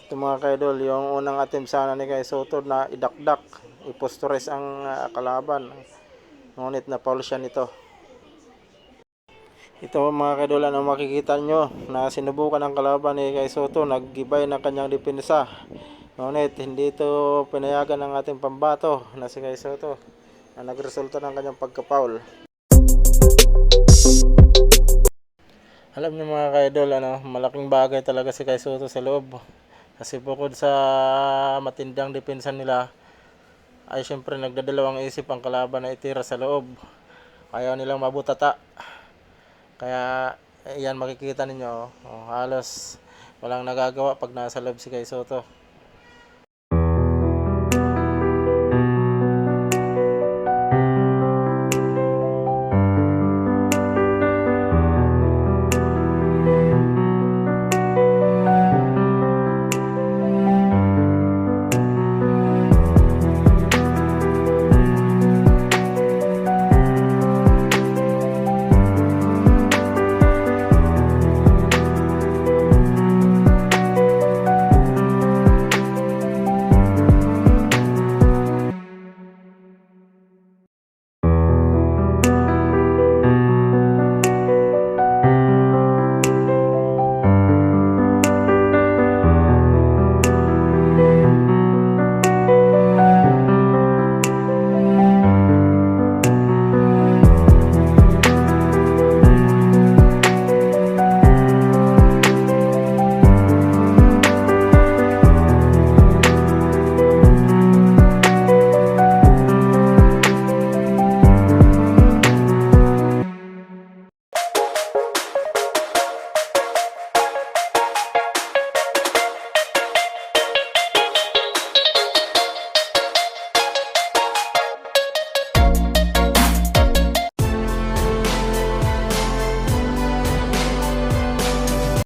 Ito mga kaidol, yung unang attempt sana ni Kay Soto na idakdak, ipostures ang kalaban. Ngunit na-foul siya nito. Ito mga kaidol, ano makikita nyo na sinubukan ng kalaban ni Kay Soto, naggibay ng kanyang depensa. Ngunit hindi ito pinayagan ng ating pambato na si Kay Soto na nagresulta ng kanyang pagka-foul. Alam niyo mga kaidol, malaking bagay talaga si Kay Soto sa loob. Kasi bukod sa matindang depensa nila, ay syempre nagdadalawang isip ang kalaban na itira sa loob. Ayaw nilang mabutata. Kaya yan makikita ninyo, halos walang nagagawa pag nasa loob si Kay Soto.